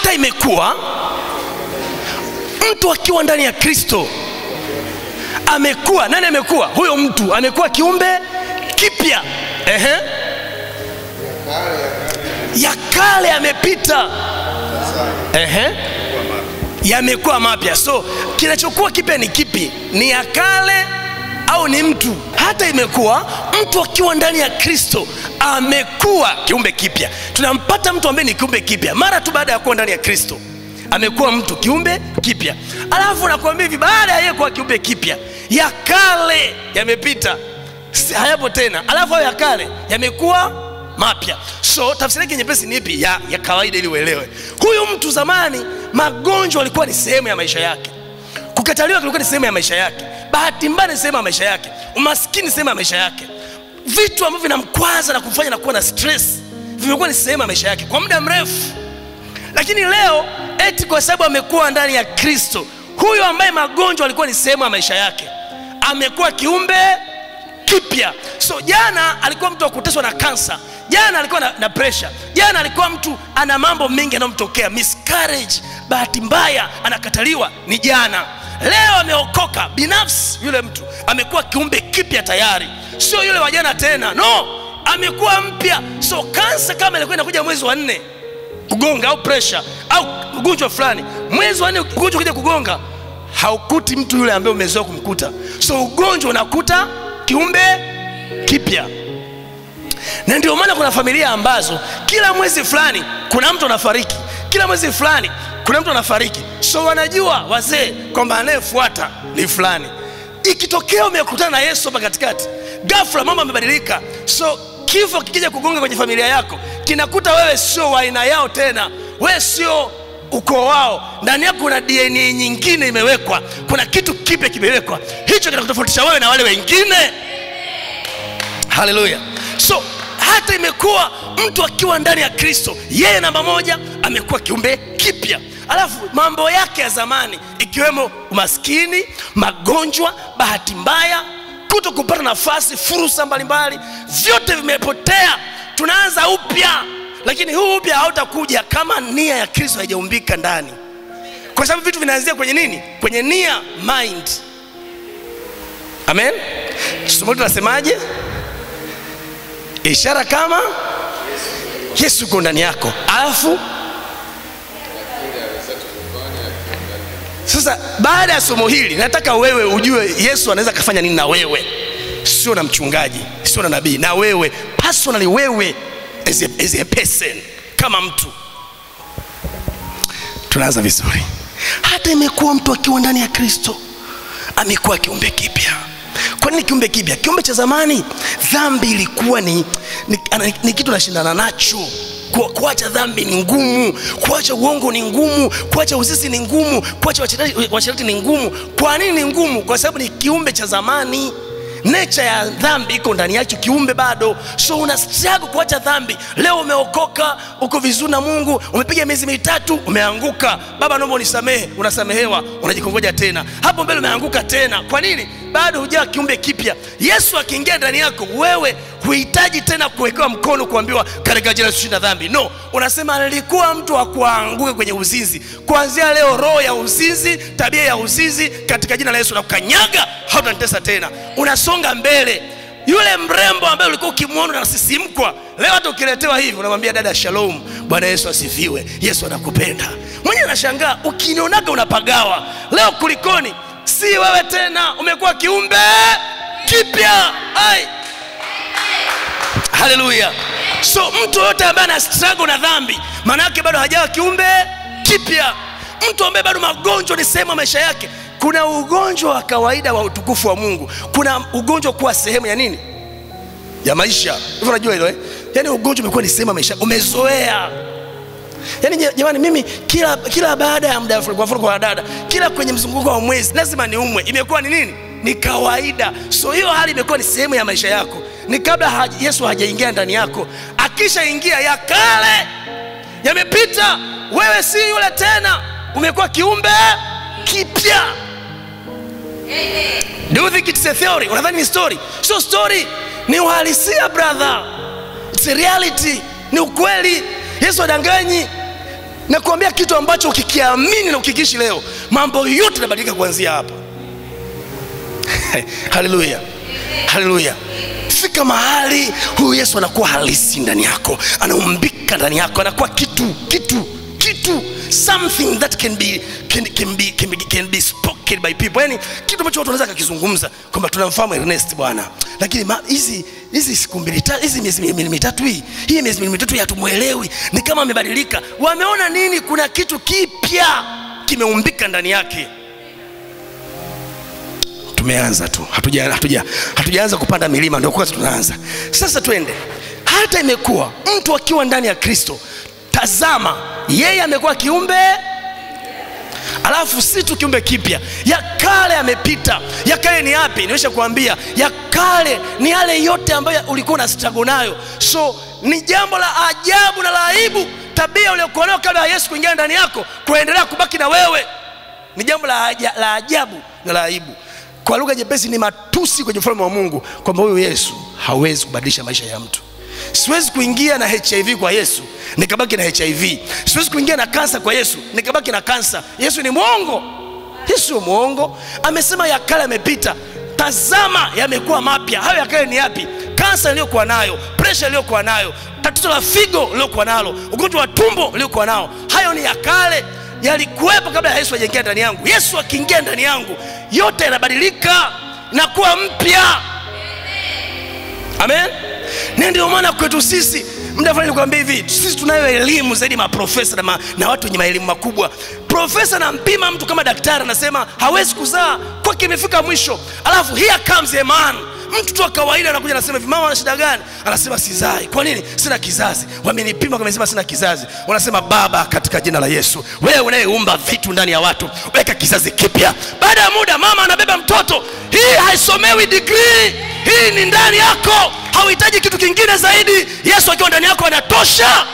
hata imekuwa mtu akiwa ndani ya Kristo amekuwa, nani amekuwa? Huyo mtu amekuwa kiumbe kipya. Ya kale yamepita, yamekuwa mapya. So kinachokuwa kipya ni kipi? Ni ya kale au ni mtu? Hata imekuwa mtu akiwa ndani ya Kristo amekuwa kiumbe kipya. Tunampata mtu ambaye ni kiumbe kipya mara tu baada ya kuwa ndani ya Kristo, amekuwa mtu kiumbe kipya. Alafu nakwambia hivi, baada ya yeye kuwa kiumbe kipya, ya kale yamepita, hayapo tena. Alafu ya kale yamekuwa mapya. So tafsiri yake nyepesi ni ipi? Ya kawaida, ili uelewe. Huyu mtu zamani, magonjwa alikuwa ni sehemu ya maisha yake, kukataliwa kulikuwa ni sehemu ya maisha yake, bahati mbaya ni sehemu ya maisha yake, umaskini ni sehemu ya maisha yake, vitu ambavyo vinamkwaza na kumfanya na kuwa na stress vimekuwa ni sehemu ya maisha yake kwa muda mrefu. Lakini leo eti kwa sababu amekuwa ndani ya Kristo, huyo ambaye magonjwa alikuwa ni sehemu ya maisha yake amekuwa kiumbe kipya. So jana alikuwa mtu akuteswa na kansa, jana alikuwa na pressure, jana alikuwa mtu ana mambo mengi yanayomtokea, miscarriage, bahati mbaya, anakataliwa, ni jana. Leo ameokoka binafsi, yule mtu amekuwa kiumbe kipya tayari, sio yule wa jana tena, no, amekuwa mpya. So kansa kama ilikuwa inakuja mwezi wa 4 kugonga, au pressure au ugonjwa fulani, mwezi wa 4 ugonjwa kuja kugonga, haukuti mtu yule ambaye umezoea kumkuta. So ugonjwa unakuta kiumbe kipya. Na ndio maana kuna familia ambazo kila mwezi fulani kuna mtu anafariki, kila mwezi fulani kuna mtu anafariki. So wanajua wazee kwamba anayefuata ni fulani. Ikitokea umekutana na Yesu hapa katikati, ghafla mambo yamebadilika. So kifo kikija kugonga kwenye familia yako, kinakuta wewe sio wa aina yao tena, wewe sio ukoo wao, ndani yako kuna DNA nyingine imewekwa, kuna kitu kipya kimewekwa, hicho kinakutofautisha wewe na wale wengine. Haleluya. So hata imekuwa mtu akiwa ndani ya Kristo, yeye namba moja amekuwa kiumbe kipya. Alafu mambo yake ya zamani, ikiwemo umaskini, magonjwa, bahati mbaya, kuto kupata nafasi, fursa mbalimbali, vyote vimepotea. Tunaanza upya. Lakini huu upya hautakuja kama nia ya Kristo haijaumbika ndani, kwa sababu vitu vinaanzia kwenye nini? Kwenye nia, mind. Amen. Somo tunasemaje? Ishara kama Yesu yuko ndani yako. Alafu sasa baada ya somo hili nataka wewe ujue Yesu anaweza kufanya nini na wewe, sio na mchungaji, sio na nabii, na wewe personally, wewe as a person, kama mtu. Tunaanza vizuri. Hata imekuwa mtu akiwa ndani ya Kristo amekuwa kiumbe kipya. Kwa nini kiumbe kipya? Kiumbe cha zamani, dhambi ilikuwa ni kitu nashindana nacho. Kuacha dhambi ni ngumu, kuacha uongo ni ngumu, kuacha uzinzi ni ngumu, kuacha uasherati ni ngumu. Kwa nini ni ngumu? Kwa sababu ni kiumbe cha zamani. Nature ya dhambi iko ndani yake kiumbe bado. So una struggle kuacha dhambi. Leo umeokoka, uko vizuri na Mungu, umepiga miezi 3, umeanguka. Baba naomba unisamehe, unasamehewa, unajikongoja tena. Hapo mbele umeanguka tena. Kwa nini? Bado hujaa kiumbe kipya. Yesu akiingia ndani yako, wewe huhitaji tena kuwekewa mkono kuambiwa katika jina la kushinda dhambi. No, unasema nilikuwa mtu wa kuanguka kwenye uzinzi. Kuanzia leo roho ya uzinzi, tabia ya uzinzi, katika jina la Yesu na kukanyaga, hautanitesa tena. Unasonga mbele. Yule mrembo ambaye ulikuwa ukimwona na sisimkwa, leo hata ukiletewa hivi unamwambia dada shalom, Bwana Yesu asifiwe, Yesu anakupenda. Mwenye anashangaa, ukinionaga unapagawa. Leo kulikoni? Si wewe tena, umekuwa kiumbe kipya. Ai, haleluya. So mtu yote ambaye ana struggle na dhambi, maana yake bado hajawa kiumbe kipya. Mtu ambaye bado magonjwa ni sehemu ya maisha yake. Kuna ugonjwa wa kawaida wa utukufu wa Mungu, kuna ugonjwa kuwa sehemu ya nini? Ya maisha. Hivyo unajua hilo Yaani ugonjwa umekuwa ni sehemu ya maisha, umezoea. Yaani jamani, mimi kila baada ya muda fulani, kwa mfano kwa dada, kila kwenye mzunguko wa mwezi lazima niumwe. Imekuwa ni nini? Ni kawaida. So hiyo hali imekuwa ni sehemu ya maisha yako. Ni kabla Yesu hajaingia ndani yako. Akishaingia, ya kale yamepita, wewe si yule tena, umekuwa kiumbe kipya. Do you think it's a theory? Unadhani ni story? So story ni uhalisia, brother. It's a reality. Ni ukweli. Yesu adanganyi. Nakuambia kitu ambacho ukikiamini na ukikiishi leo, mambo yote yanabadilika kuanzia hapa. Haleluya. Haleluya. Fika mahali huyu Yesu anakuwa halisi ndani yako, anaumbika ndani yako, anakuwa kitu something that can be spoken by people. Yani kitu ambacho watu wanaweza kukizungumza kwamba tunamfahamu Ernest bwana, lakini hizi siku mbili tatu, hizi miezi mitatu hii miezi mitatu hatumuelewi, ni kama amebadilika. Wameona nini? Kuna kitu kipya kimeumbika ndani yake. Tumeanza tu, hatujaanza kupanda milima, ndio kwanza tunaanza. Sasa twende. Hata imekuwa mtu akiwa ndani ya Kristo, tazama yeye amekuwa kiumbe, alafu si tu kiumbe kipya, ya kale yamepita. Ya kale ni yapi? Nimesha kuambia, ya kale ni yale yote ambayo ulikuwa na struggle nayo. So ni jambo la ajabu na la aibu, tabia uliyokuwa nayo kabla ya Yesu kuingia ndani yako kuendelea kubaki na wewe. Ni jambo la ajabu na la aibu. Kwa lugha nyepesi ni matusi kwenye ufalme wa Mungu, kwamba huyu Yesu hawezi kubadilisha maisha ya mtu. Siwezi kuingia na HIV kwa Yesu nikabaki na HIV. Siwezi kuingia na kansa kwa Yesu nikabaki na kansa. Yesu ni mwongo. Yesu mwongo. Amesema ya kale yamepita, tazama yamekuwa mapya. Hayo ya kale ni yapi? Kansa iliyokuwa nayo, pressure iliyokuwa nayo, tatizo la figo iliyokuwa nalo, ugonjwa wa tumbo iliyokuwa nao, hayo ni ya kale, yalikuwepo kabla ya Yesu ajaingia ndani yangu. Yesu akiingia ndani yangu, yote yanabadilika na kuwa mpya. Amen. Ndio maana kwetu sisi, muda fulani nilikwambia hivi, sisi tunayo elimu zaidi maprofesa na watu wenye elimu makubwa. Profesa anampima mtu kama daktari, anasema hawezi kuzaa, kwake imefika mwisho. Alafu here comes a man, mtu tu kawaida anakuja anasema hivi, mama ana shida gani? Anasema sizai. Kwa nini? Sina kizazi. Wamenipima wamesema sina kizazi. Wanasema Baba, katika jina la Yesu, wewe unayeumba vitu ndani ya watu, weka kizazi kipya. Baada ya muda mama anabeba mtoto. Hii haisomewi degree, hii ni ndani yako. Hauhitaji kitu kingine zaidi. Yesu akiwa ndani yako anatosha.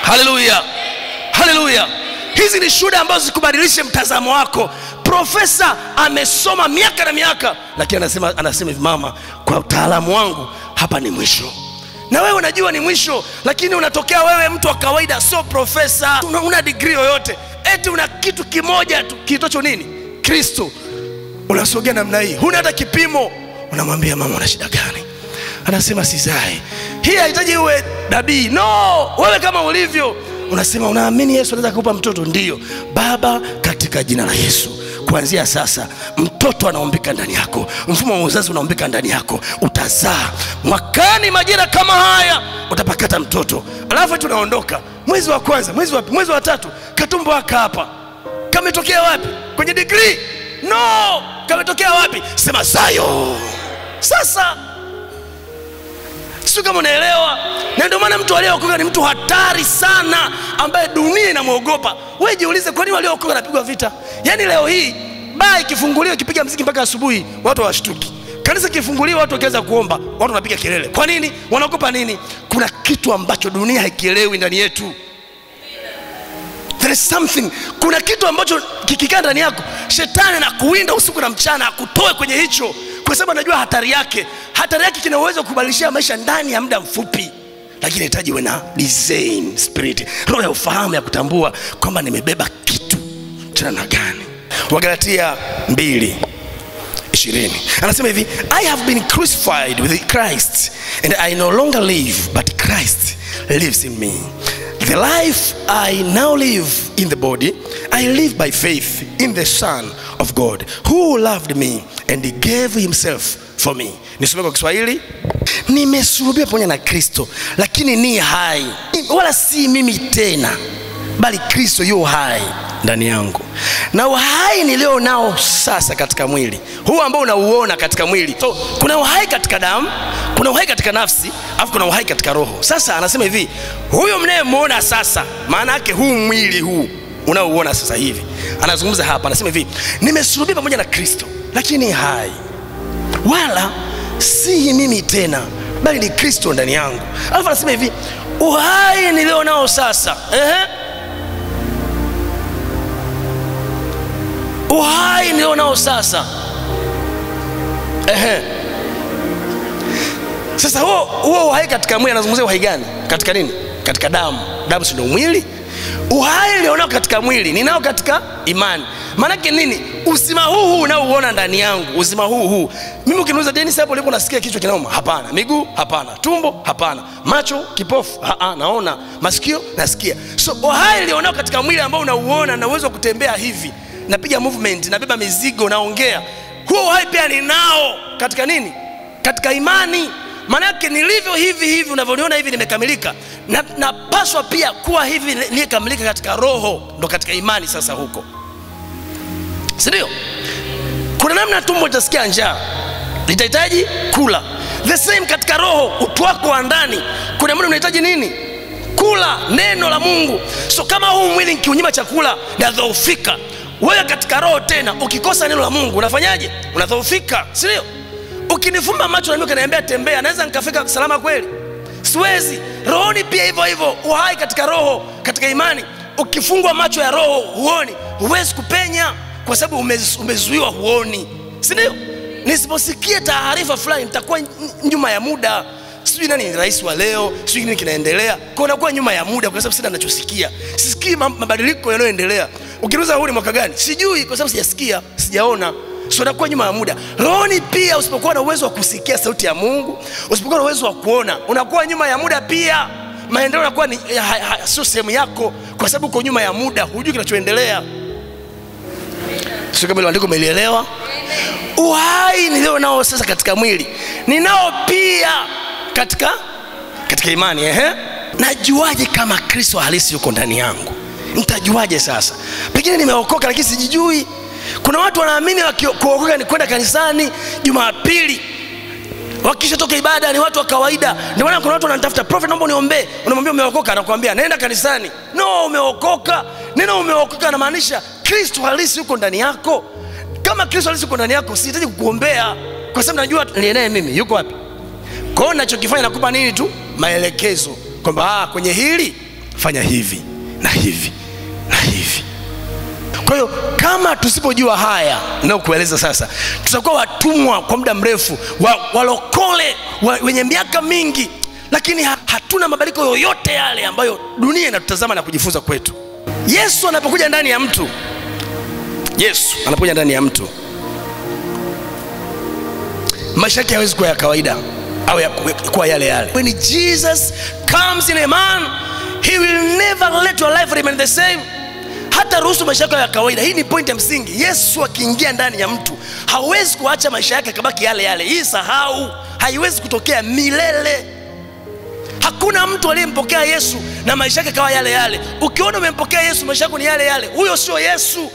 Haleluya. Haleluya. Hizi ni shuhuda ambazo zikubadilishe mtazamo wako. Profesa amesoma miaka na miaka, lakini anasema hivi, mama, kwa utaalamu wangu hapa ni mwisho. Na wewe unajua ni mwisho, lakini unatokea wewe mtu wa kawaida, so profesa, una degree yoyote, eti una kitu kimoja tu kiitocho nini? Kristo. Unasogea namna hii, huna hata kipimo. Unamwambia mama una shida gani? Anasema sizai. Hii haitaji uwe nabii. No, wewe kama ulivyo unasema unaamini Yesu anaweza kukupa mtoto. Ndio. Baba, katika jina la Yesu, kuanzia sasa mtoto anaumbika ndani yako, mfumo wa uzazi unaumbika ndani yako, utazaa. Mwakani majira kama haya utapakata mtoto. Alafu tunaondoka mwezi wa kwanza, mwezi wa tatu, katumbo hapa. Kametokea wapi? Kwenye degree? No, kametokea wapi? Sema sayo. Sasa sio kama unaelewa. Na ndio maana mtu aliyeokoka ni mtu hatari sana, ambaye dunia inamwogopa. Wewe jiulize, kwa nini waliokoka wanapigwa vita? Yaani leo hii baa ikifunguliwa ikipiga muziki mpaka asubuhi watu hawashtuki. Kanisa kifunguliwa watu wakianza kuomba watu wanapiga kelele. Kwa nini? Wanaogopa nini? Kuna kitu ambacho dunia haikielewi ndani yetu. There is something. Kuna kitu ambacho kikikaa ndani yako, shetani anakuwinda usiku na mchana akutoe kwenye hicho, kwa sababu anajua hatari yake. Hatari yake kina uwezo kubadilisha maisha ndani ya muda mfupi, lakini inahitaji uwe na design spirit, roho ya ufahamu ya kutambua kwamba nimebeba kitu cha namna gani. Wagalatia 2:20 anasema hivi, I have been crucified with Christ and I no longer live but Christ lives in me. The life I now live in the body, I live by faith in the Son of God who loved me and he gave himself for me. Nisome kwa Kiswahili. Nimesulubiwa pamoja na Kristo, lakini ni hai, wala si mimi tena, bali Kristo yu hai ndani yangu. Na uhai nilio nao sasa katika mwili huu ambao unauona katika mwili. So kuna uhai katika damu, kuna uhai katika nafsi, afu kuna uhai katika roho. Sasa anasema hivi, huyo mnayemuona sasa, maana yake huu mwili huu unaouona sasa hivi. Anazungumza hapa, anasema hivi, nimesulubiwa pamoja na Kristo, lakini hai, wala si mimi tena, bali ni Kristo ndani yangu. Alafu anasema hivi, uhai nilio nao sasa, uhai nilio nao sasa, sasa huo uhai katika mwili, anazungumzia uhai gani? Katika nini? Katika damu. Damu si ndio mwili? Uhai nilionao katika mwili ninao katika imani. Maanake nini? Uzima huu unaouona ndani yangu, uzima huu. Mimi ukiniuliza Dennis, hapo ulipo nasikia kichwa kinauma? Hapana. Miguu? Hapana. Tumbo? Hapana. Macho kipofu? Naona. Masikio? Nasikia. So uhai nilionao katika mwili ambao unauona na uwezo wa kutembea hivi, napiga movement, nabeba mizigo, naongea, huo uhai pia ninao katika nini? Katika imani. Maanake nilivyo hivi unavyoniona hivi nimekamilika, na napaswa pia kuwa hivi nimekamilika katika roho, ndo katika imani sasa huko. Si ndio? Kuna namna tumbo litasikia njaa, litahitaji kula. The same katika roho, utu wako wa ndani, kuna muda unahitaji nini? Kula neno la Mungu. So kama huu mwili nikiunyima chakula nadhoofika, wewe katika roho tena ukikosa neno la Mungu unafanyaje? Unadhoofika, si ndio? Ukinifumba macho na mimi kaniambia tembea, naweza nikafika salama kweli? Siwezi. Rohoni pia hivyo, uhai katika roho, katika imani. Ukifungwa macho ya roho huoni, huwezi kupenya kwa sababu umezuiwa, huoni, si ndio? Nisiposikia taarifa fulani nitakuwa nyuma ya muda. Sijui nani rais wa leo, sijui nini kinaendelea, kwa nakuwa nyuma ya muda kwa sababu sina ninachosikia. Sisikii mabadiliko yanayoendelea. Ukiuliza huu ni mwaka gani? Sijui kwa sababu sijasikia, sijaona. So nakuwa nyuma ya muda. Rohoni pia usipokuwa na uwezo wa kusikia sauti ya Mungu, usipokuwa na uwezo wa kuona, unakuwa nyuma ya muda pia. Maendeleo yanakuwa ni sio sehemu yako kwa sababu uko nyuma ya muda, hujui kinachoendelea. Sio kama ile andiko umelielewa? Uhai nilio nao sasa katika mwili, ninao pia katika imani. Najuaje kama Kristo halisi yuko ndani yangu? Nitajuaje sasa? Pengine nimeokoka lakini sijijui. Kuna watu wanaamini kuokoka ni kwenda kanisani Jumapili, wakishatoka ibada ni watu wa kawaida. Ndio maana kuna watu wanatafuta prophet, naomba niombe. Unamwambia umeokoka, anakuambia nenda kanisani. No, umeokoka. Neno umeokoka inamaanisha Kristo halisi yuko ndani yako. Kama Kristo halisi yuko ndani yako, sihitaji kukuombea kwa sababu najua niliye mimi yuko wapi. Kwa hiyo ninachokifanya nakupa nini tu? Maelekezo kwamba kwenye hili fanya hivi na hivi na hivi. Kwa hiyo kama tusipojua haya na kueleza sasa, tutakuwa watumwa kwa muda mrefu, walokole wenye miaka mingi, lakini hatuna mabadiliko yoyote yale ambayo dunia inatutazama na kujifunza kwetu. Yesu anapokuja ndani ya mtu, maisha yake hawezi kuwa ya kawaida au kuwa yale. When Jesus comes in a man, he will never let your life remain the same. Hata ruhusu maisha yako ya kawaida. Hii ni point ya msingi. Yesu akiingia ndani ya mtu, hawezi kuacha maisha yake kabaki yale. Hii sahau, haiwezi kutokea milele. Hakuna mtu aliyempokea Yesu na maisha yake kawa yale. Ukiona umempokea Yesu maisha yako ni yale, huyo sio Yesu.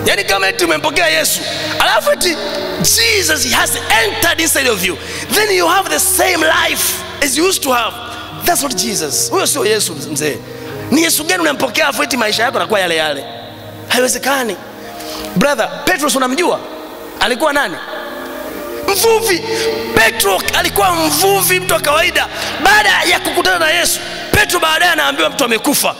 Yani kama eti umempokea Yesu, alafu eti Jesus has entered inside of you, then you have the same life as you used to have. That's not Jesus. Huyo sio Yesu mzee. Ni Yesu gani unampokea afu eti maisha yako yanakuwa yale? Haiwezekani. Brother, Petro unamjua? Alikuwa nani? Mvuvi. Petro alikuwa mvuvi, mtu wa kawaida. Baada ya kukutana na Yesu, Petro baadaye anaambiwa mtu amekufa.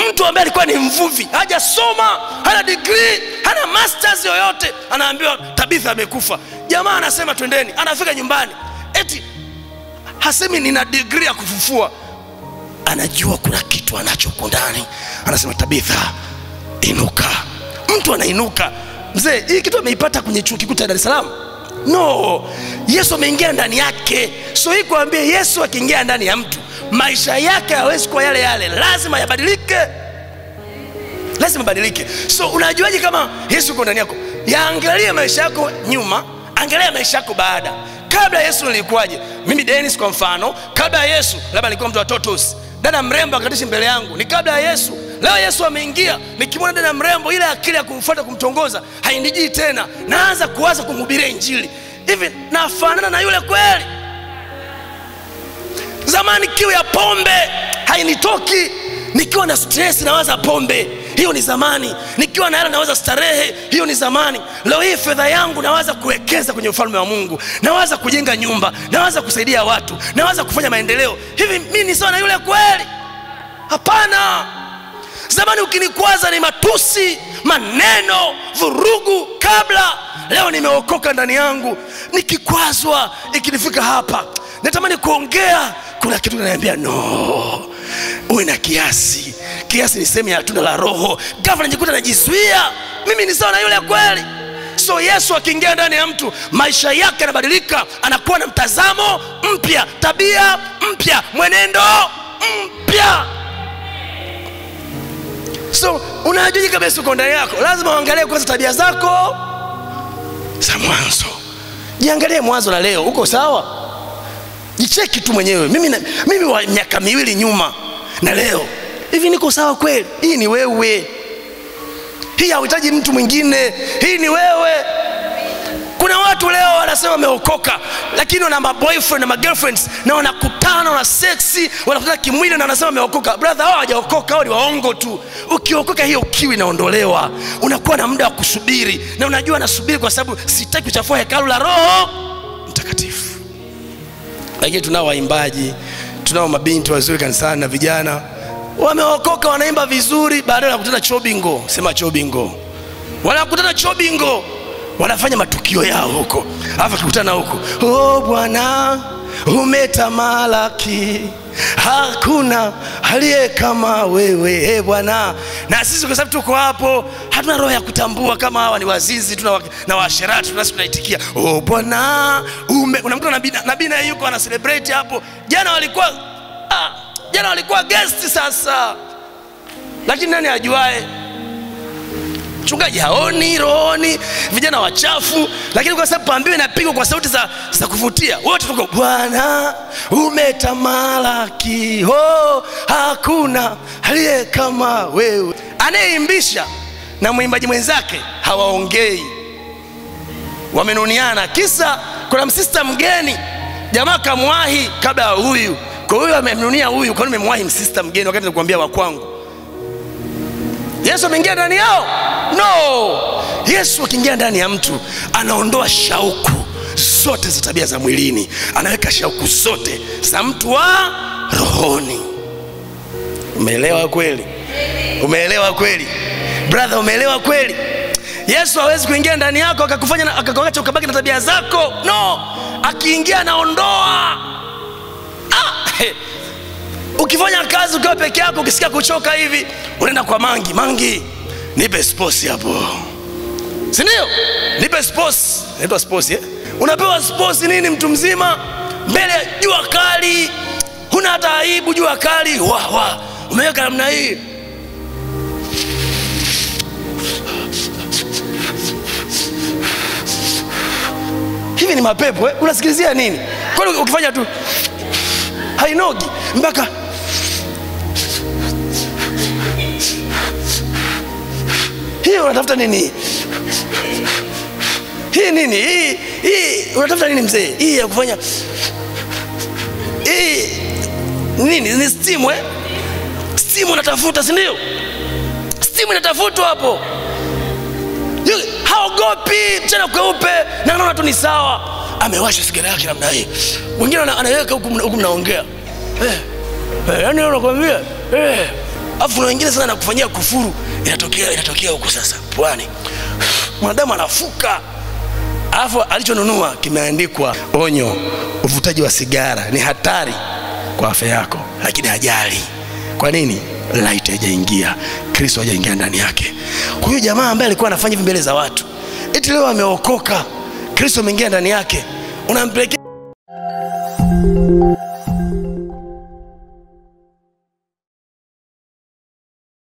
Mtu ambaye alikuwa ni mvuvi, hajasoma, hana degree, hana masters yoyote, anaambiwa Tabitha amekufa. Jamaa anasema twendeni. Anafika nyumbani, eti hasemi nina degree ya kufufua. Anajua kuna kitu anacho ndani. Anasema Tabitha, inuka. Mtu anainuka. Mzee, hii kitu ameipata kwenye chuo kikuu cha Dar es Salaam? No. Yesu ameingia ndani yake. So hii kuambia Yesu akiingia ndani ya mtu, maisha yake hawezi kuwa yale. Lazima yabadilike. So unajuaje kama Yesu yuko ndani yako? Yaangalie maisha yako nyuma, angalia maisha yako baada. Kabla Yesu nilikuwaje? Mimi Dennis kwa mfano, kabla Yesu labda nilikuwa mtu wa Totos. Dada mrembo akatishi mbele yangu, ni kabla ya Yesu. Leo Yesu ameingia, nikimwona dada mrembo, ile akili ya kumfuata kumtongoza hainijii tena. Naanza kuwaza kumhubiria injili. Hivi nafanana na yule kweli? Zamani kiu ya pombe hainitoki. Nikiwa na stress nawaza pombe, hiyo ni zamani. Nikiwa na hela nawaza starehe, hiyo ni zamani. Leo hii fedha yangu nawaza kuwekeza kwenye ufalme wa Mungu, nawaza kujenga nyumba, nawaza kusaidia watu, nawaza kufanya maendeleo. Hivi mimi ni sawa na yule kweli? Hapana. Zamani ukinikwaza ni matusi, maneno, vurugu kabla. Leo nimeokoka ndani yangu, nikikwazwa ikinifika hapa natamani kuongea, kuna kitu kinaniambia no. Uwe na kiasi. Kiasi ni sehemu ya tunda la Roho. Ghafla anajikuta anajizuia, mimi ni sawa na yule kweli. So Yesu akiingia ndani ya mtu, maisha yake yanabadilika, anakuwa na mtazamo mpya, tabia mpya, mwenendo mpya. So unajua kabisa uko ndani yako, lazima uangalie kwanza tabia zako za mwanzo. Jiangalie mwanzo na leo, uko sawa? Jicheki tu mwenyewe. Mimi wa miaka 2 nyuma na leo, hivi niko sawa kweli? Hii ni wewe. Hii hauhitaji mtu mwingine, hii ni wewe. Kuna watu leo wanasema wameokoka, lakini wana maboyfriend na magirlfriends na wanakutana na sexy, wanakutana kimwili na wanasema wameokoka. Brother, hao hawajaokoka, hao ni waongo tu. Ukiokoka hiyo kiwi inaondolewa. Unakuwa na muda wa kusubiri, na unajua nasubiri kwa sababu sitaki kuchafua hekalu la Roho Mtakatifu. Lakini tunao waimbaji, tunao mabinti wazuri kanisani na vijana wameokoka, wanaimba vizuri, baadaye wanakutana chobingo. Sema chobingo. Wanakutana chobingo, wanafanya matukio yao huko. Alafu tukutana huko, oh Bwana umetamalaki, hakuna aliye kama wewe Bwana. Na sisi kwa sababu tuko hapo, hatuna roho ya kutambua kama hawa ni wazizi na waasherati, tunaitikia oh Bwana unamkuta nabii na yuko ana celebrate hapo. Jana walikuwa guest sasa, lakini nani ajuae? Mchungaji haoni rohoni, vijana wachafu, lakini kwa sababu pambio inapigwa kwa sauti za kuvutia, wote tuko Bwana umetamalaki, oh hakuna aliye kama wewe. Anayeimbisha na mwimbaji mwenzake hawaongei, wamenuniana. Kisa kuna msista mgeni, jamaa kamwahi kabla huyu, kwa huyu amemnunia huyu, kwa nini memwahi msista mgeni wakati nakwambia wa kwangu? Yesu ameingia ndani yao? No. Yesu akiingia ndani ya mtu, anaondoa shauku zote za tabia za mwilini, anaweka shauku zote za mtu wa rohoni. Umeelewa kweli? Umeelewa kweli? Brother, umeelewa kweli? Yesu hawezi kuingia ndani yako akakufanya akakuacha ukabaki na tabia zako. No. Akiingia anaondoa. Ukifanya kazi ukiwa peke yako, ukisikia kuchoka hivi, unaenda kwa mangi, nipe sports hapo. Si ndio? Nipe sports. Nipe sports Unapewa sports nini mtu mzima? Mbele jua kali. Huna hata aibu, jua kali. Umeweka namna hii. Hivi ni mapepo unasikilizia nini? Kwani ukifanya tu hainogi mpaka hiyo unatafuta nini? Hii nini? Hii unatafuta nini mzee? Hii ya kufanya hii nini? Ni steam Steam unatafuta, si ndio? Steam inatafutwa hapo. Haogopi mchana kweupe na anaona tu ni sawa. Amewasha sigara yake namna hii. Wengine anaweka huku mnaongea. Yaani unakwambia afu na wengine sana nakufanyia kufuru, inatokea huko sasa pwani. Mwanadamu anafuka. Afu alichonunua kimeandikwa onyo, uvutaji wa sigara ni hatari kwa afya yako, lakini hajali. Kwa nini? Light haijaingia, Kristo hajaingia ndani yake. Kwa hiyo jamaa ambaye alikuwa anafanya hivi mbele za watu, eti leo ameokoka, Kristo ameingia ndani yake, unampelekea